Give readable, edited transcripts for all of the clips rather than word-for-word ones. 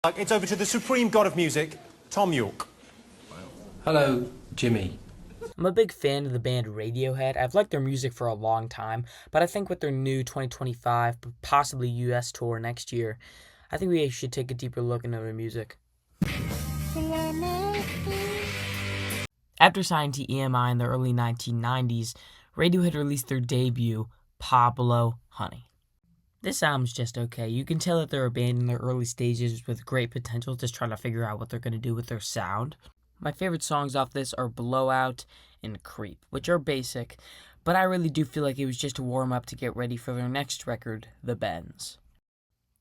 It's over to the supreme god of music, Tom York. Hello, Jimmy. I'm a big fan of the band Radiohead. I've liked their music for a long time, but I think with their new 2025, possibly US tour next year, I think we should take a deeper look into their music. After signing to EMI in the early 1990s, Radiohead released their debut, Pablo Honey. This album's just okay. You can tell that they're a band in their early stages with great potential, just trying to figure out what they're going to do with their sound. My favorite songs off this are Blowout and Creep, which are basic, but I really do feel like it was just a warm-up to get ready for their next record, The Bends.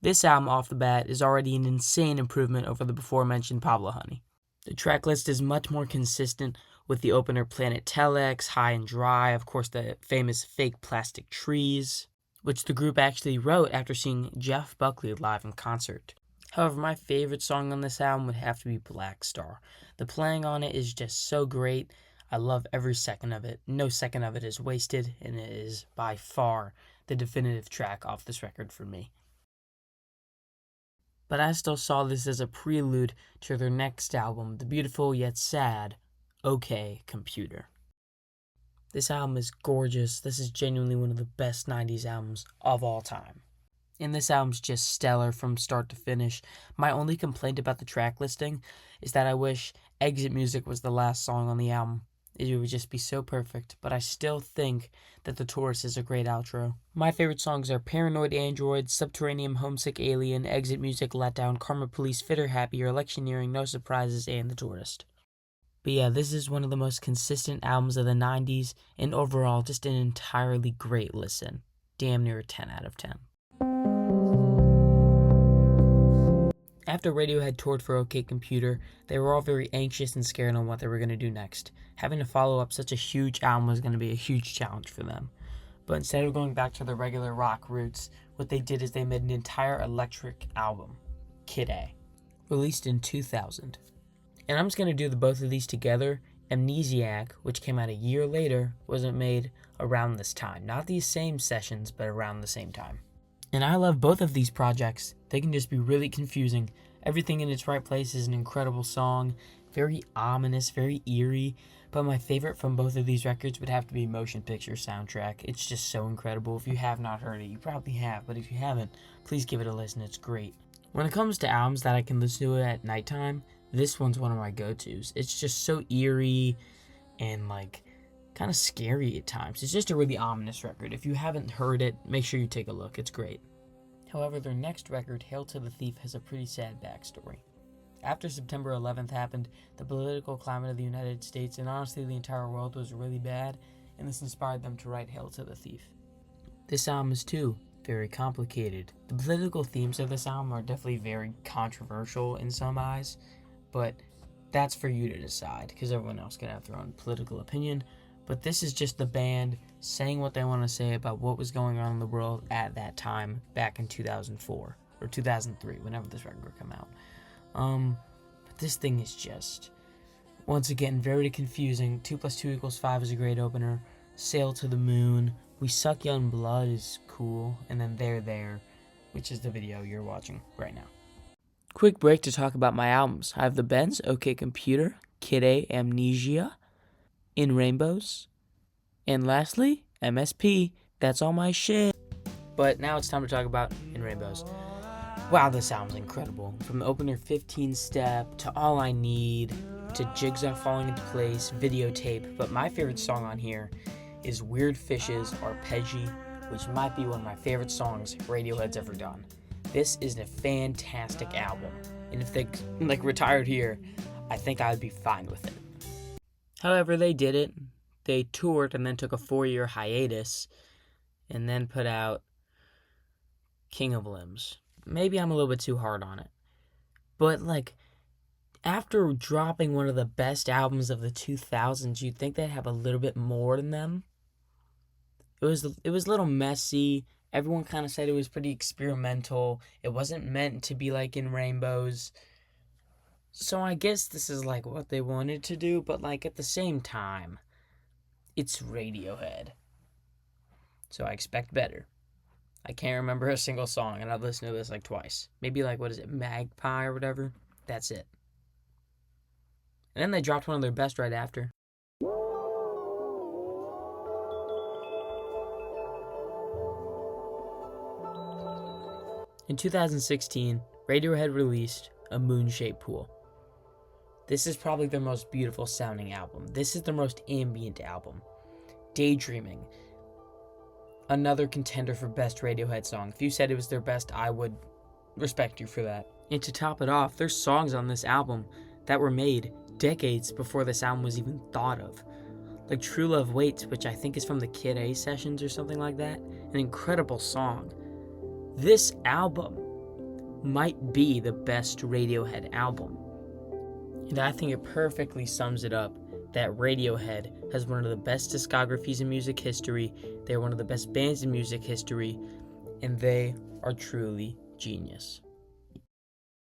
This album off the bat is already an insane improvement over the before-mentioned Pablo Honey. The track list is much more consistent with the opener Planet Telex, High and Dry, of course the famous Fake Plastic Trees, which the group actually wrote after seeing Jeff Buckley live in concert. However, my favorite song on this album would have to be Black Star. The playing on it is just so great. I love every second of it. No second of it is wasted, and it is by far the definitive track off this record for me. But I still saw this as a prelude to their next album, the beautiful yet sad, OK Computer. This album is gorgeous. This is genuinely one of the best 90s albums of all time. And this album's just stellar from start to finish. My only complaint about the track listing is that I wish Exit Music was the last song on the album. It would just be so perfect, but I still think that The Tourist is a great outro. My favorite songs are Paranoid Android, Subterranean Homesick Alien, Exit Music, Letdown, Karma Police, Fitter Happier, Electioneering, No Surprises, and The Tourist. But yeah, this is one of the most consistent albums of the 90s, and overall, just an entirely great listen. Damn near a 10 out of 10. After Radiohead toured for OK Computer, they were all very anxious and scared on what they were going to do next. Having to follow up such a huge album was going to be a huge challenge for them. But instead of going back to their regular rock roots, what they did is they made an entire electric album, Kid A, released in 2000. And I'm just going to do both of these together. Amnesiac, which came out a year later, wasn't made around this time. Not these same sessions, but around the same time. And I love both of these projects. They can just be really confusing. Everything in Its Right Place is an incredible song. Very ominous, very eerie. But my favorite from both of these records would have to be Motion Picture Soundtrack. It's just so incredible. If you have not heard it, you probably have. But if you haven't, please give it a listen. It's great. When it comes to albums that I can listen to at nighttime, this one's one of my go-tos. It's just so eerie and kind of scary at times. It's just a really ominous record. If you haven't heard it, make sure you take a look. It's great. However, their next record, Hail to the Thief, has a pretty sad backstory. After September 11th happened, the political climate of the United States and honestly the entire world was really bad, and this inspired them to write Hail to the Thief. This album is too very complicated. The political themes of this album are definitely very controversial in some eyes, but that's for you to decide, because everyone else can have their own political opinion. But this is just the band saying what they want to say about what was going on in the world at that time, back in 2004, or 2003, whenever this record would come out. But this thing is just, once again, very confusing. 2 + 2 = 5 is a great opener. Sail to the Moon. We Suck Young Blood is cool. And then They're There, which is the video you're watching right now. Quick break to talk about my albums. I have The Bends, OK Computer, Kid A, Amnesia, In Rainbows, and lastly, MSP. That's all my shit. But now it's time to talk about In Rainbows. Wow, this album's incredible. From the opener 15 Step to All I Need to Jigsaw Falling into Place, Videotape. But my favorite song on here is Weird Fish's Arpeggi, which might be one of my favorite songs Radiohead's ever done. This is a fantastic album, and if they retired here, I think I would be fine with it. However, they did it. They toured and then took a 4-year hiatus, and then put out King of Limbs. Maybe I'm a little bit too hard on it, but after dropping one of the best albums of the 2000s, you'd think they'd have a little bit more than them. It was a little messy. Everyone kind of said it was pretty experimental. It wasn't meant to be like In Rainbows. So I guess this is what they wanted to do, but at the same time, it's Radiohead. So I expect better. I can't remember a single song, and I've listened to this like twice. Maybe like, what is it, Magpie or whatever? That's it. And then they dropped one of their best right after. In 2016, Radiohead released A Moon-Shaped Pool. This is probably their most beautiful sounding album. This is their most ambient album. Daydreaming. Another contender for best Radiohead song. If you said it was their best, I would respect you for that. And to top it off, there's songs on this album that were made decades before this album was even thought of. Like True Love Waits, which I think is from the Kid A sessions or something like that. An incredible song. This album might be the best Radiohead album. And I think it perfectly sums it up that Radiohead has one of the best discographies in music history, they're one of the best bands in music history, and they are truly genius.